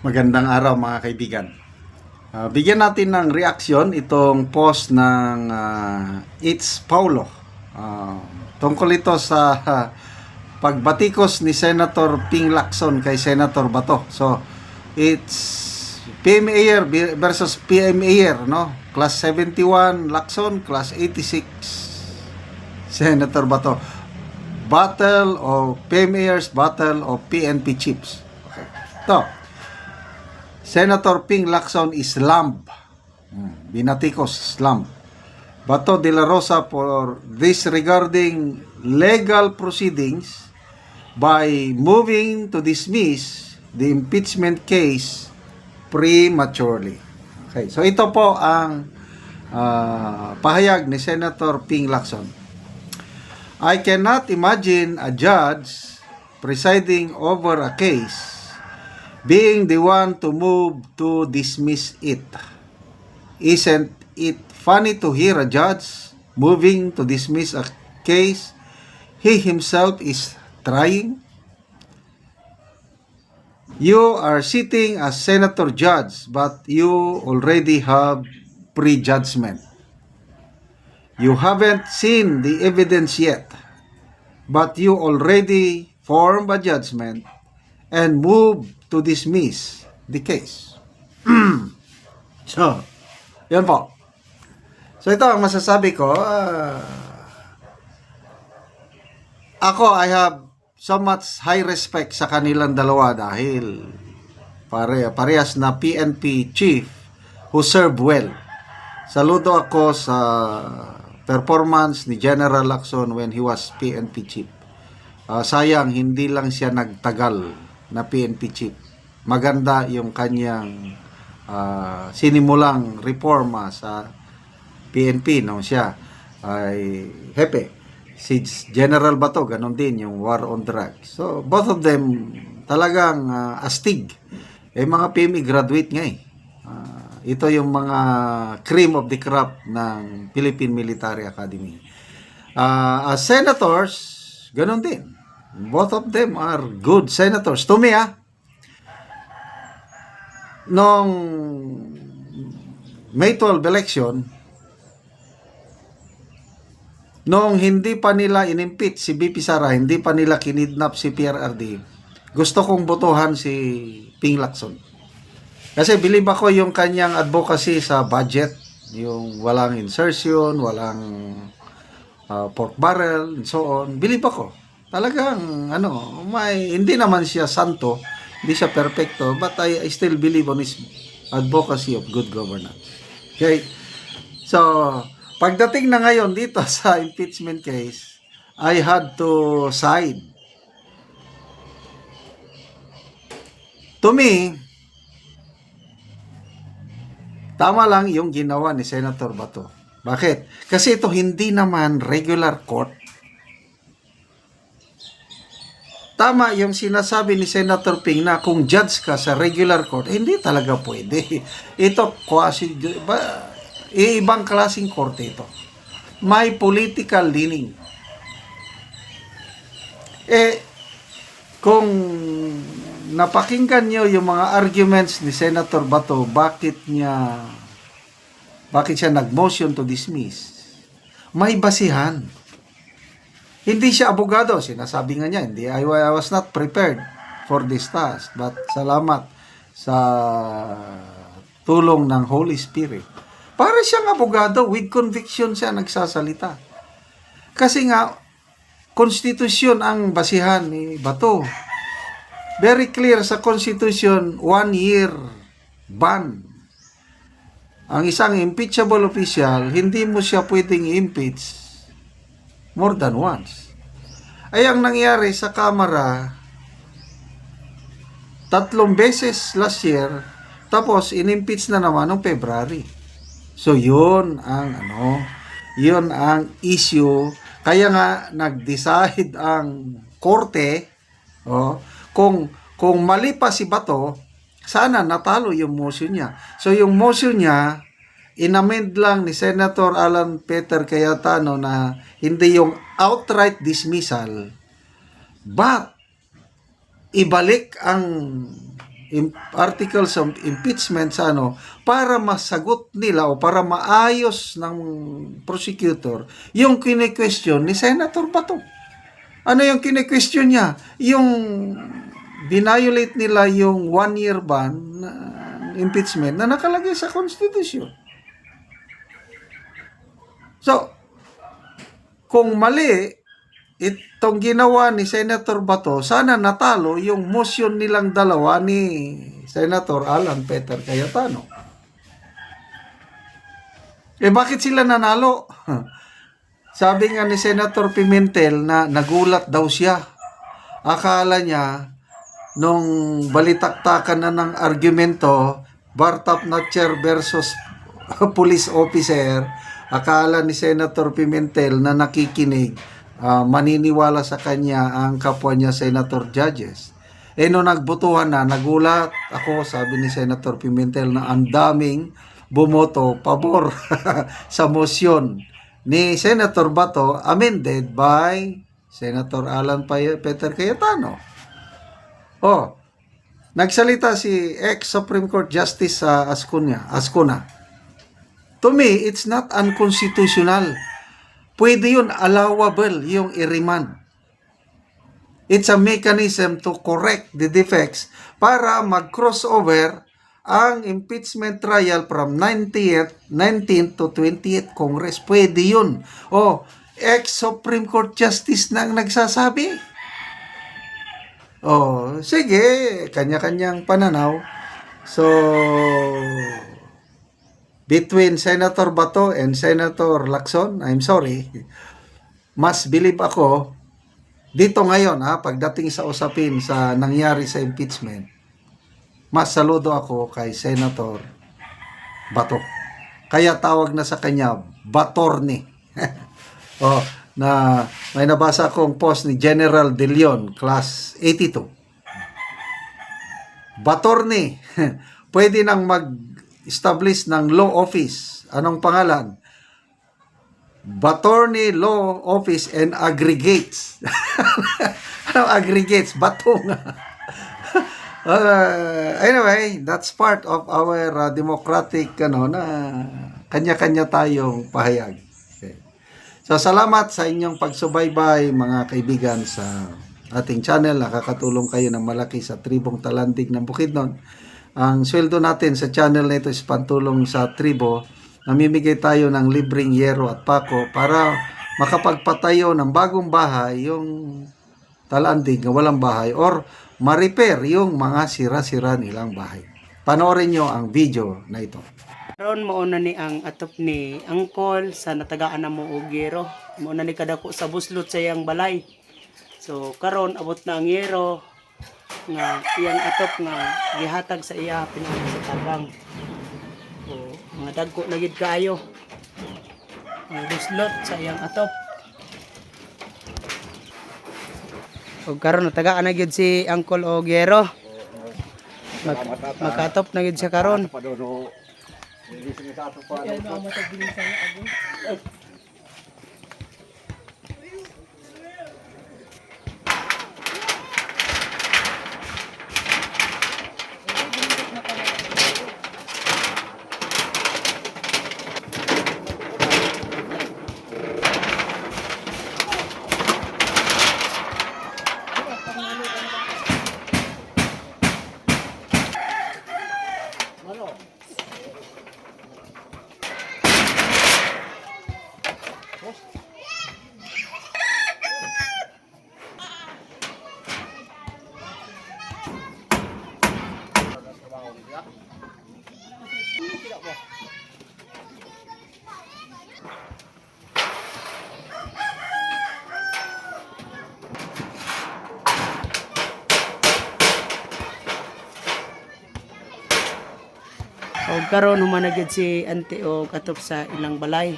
Magandang araw mga kaibigan. Bigyan natin ng reaksyon itong post ng It's Paulo. Tungkol ito sa pagbatikos ni Senator Ping Lacson kay Senator Bato. So, it's PM Ayer versus PM Ayer, no? Class 71 Lacson, Class 86 Senator Bato. Battle of PM Ayer's Battle of PNP Chiefs. Okay. Ito. Senator Ping Lacson is slammed. Binatikos, slammed. Bato de la Rosa for disregarding legal proceedings by moving to dismiss the impeachment case prematurely. Okay, so ito po ang pahayag ni Senator Ping Lacson. I cannot imagine a judge presiding over a case being the one to move to dismiss it. Isn't it funny to hear a judge moving to dismiss a case he himself is trying? You are sitting as senator judge, but you already have prejudgment. You haven't seen the evidence yet, but you already form a judgment and move to dismiss the case. So, yun po. So, ito ang masasabi ko. Ako, I have so much high respect sa kanilang dalawa dahil parehas na PNP chief who serve well. Saludo ako sa performance ni General Lacson when he was PNP chief. Sayang, hindi lang siya nagtagal na PNP chief. Maganda yung kanyang sinimulang reforma sa PNP nung siya ay hepe. Si General Bato, ganun din yung war on drugs. So, both of them talagang astig. Mga PME graduate nga eh. Ito yung mga cream of the crop ng Philippine Military Academy. As senators, ganun din. Both of them are good senators. To me, nung May 12 election, nung hindi pa nila inimpeach si BP Sara, hindi pa nila kinidnap si PRRD, gusto kong botohan si Ping Lacson. Kasi believe ako yung kanyang advocacy sa budget, yung walang insertion, walang pork barrel, and so on. Believe ako. Talagang, hindi naman siya santo, hindi siya perfecto, but I still believe on his advocacy of good governance. Okay? So, pagdating na ngayon dito sa impeachment case, I had to side. To me, tama lang yung ginawa ni Senator Bato. Bakit? Kasi ito hindi naman regular court. Tama yung sinasabi ni Senator Ping na kung judge ka sa regular court, hindi talaga pwede. Ito, ibang klaseng korte ito. May political leaning. Kung napakinggan nyo yung mga arguments ni Senator Bato, bakit siya nag-motion to dismiss? May basihan. Hindi siya abogado, sinasabi nga niya, I was not prepared for this task, but salamat sa tulong ng Holy Spirit. Para siyang abogado, with conviction siya nagsasalita. Kasi nga, konstitusyon ang basihan ni Bato. Very clear sa konstitusyon, 1 year ban. Ang isang impeachable official, hindi mo siya pwedeng i-impeach more than once. Ay ang nangyari sa Kamara, 3 beses last year, tapos in-impeach na naman noong February. So yun ang issue. Kaya nga nag-decide ang korte, kung mali pa si Bato, sana natalo yung motion niya. So yung motion niya, inamend lang ni Senator Alan Peter Cayetano na hindi yung outright dismissal, but ibalik ang articles of impeachment sa para masagot nila o para maayos ng prosecutor yung kine-question ni Senator Bato. Ano yung kine-question niya? Yung binayolate nila yung 1-year ban na impeachment na nakalagay sa Constitution. So, kung mali itong ginawa ni Senator Bato, sana natalo yung motion nilang dalawa ni Senator Alan Peter Cayetano. Bakit sila nanalo? Sabi nga ni Senator Pimentel na nagulat daw siya. Akala niya, nung balitaktakan na ng argumento, Bartap Natcher versus police officer, akala ni Senator Pimentel na nakikinig, maniniwala sa kanya ang kapwa niya Senator Judges. Nung nagbutuhan na, nagulat ako, sabi ni Senator Pimentel, na ang daming bumoto pabor sa motion ni Senator Bato amended by Senator Alan Peter Cayetano. Nagsalita si ex-Supreme Court Justice Ascuna. To me, it's not unconstitutional. Pwede yun, allowable yung i-remand. It's a mechanism to correct the defects para mag-crossover ang impeachment trial from 19th to 20th Congress. Pwede yun. Ex-Supreme Court Justice na ang nagsasabi. Sige, kanya-kanyang pananaw. So, between Senator Bato and Senator Lacson, I'm sorry, mas believe ako, dito ngayon, pagdating sa usapin sa nangyari sa impeachment, mas saludo ako kay Senator Bato. Kaya tawag na sa kanya, Batorni. Na may nabasa akong post ni General De Leon, class 82. Batorni, pwede nang mag-establish ng law office. Anong pangalan? Batorni Law Office and Aggregates. Anong aggregates? Bato nga. Anyway, that's part of our democratic na kanya-kanya tayong pahayag. Okay. So salamat sa inyong pagsubaybay mga kaibigan sa ating channel. Nakakatulong kayo ng malaki sa tribong Talandig ng Bukidnon. Ang sweldo natin sa channel na ito is pantulong sa tribo. Namimigay tayo ng libreng yero at pako para makapagpatayo ng bagong bahay yung Talandig na walang bahay or ma-repair yung mga sira-sira nilang bahay. Panoorin nyo ang video na ito. Karon mauna ni ang atop ni Angkol sa natagaan na mo og yero. Mauna ni kadako sa buslot sa iyang balay. So karon abot na ang yero nga iyang atop nga gihatag sa iya pinangalan sa tabang. Mga dagko na gid kaayo. Ang buslot sa iyang atop. O karon natagaan na gyud si Angkol og yero. Makatop na gyud siya karon. O karon humanagid si ante o katop sa ilang balay.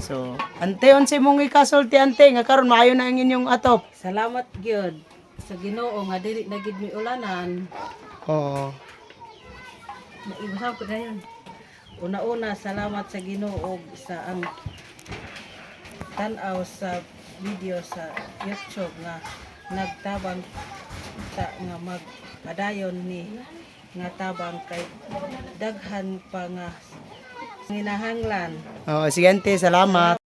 So, ante unsa imong ikasulti ante nga karon maayo na ang inyong atop. Salamat gyud sa Ginoo nga dili na gid mi ulanan. Oo. Naibhaw ko dayon. Una-una salamat sa Ginoo sa ang tan-aw sa video sa YouTube nga nagtabang sa nga magpadayon ni nga tabang kay daghan pa nga nginahanglan. Oh, sige ante, salamat.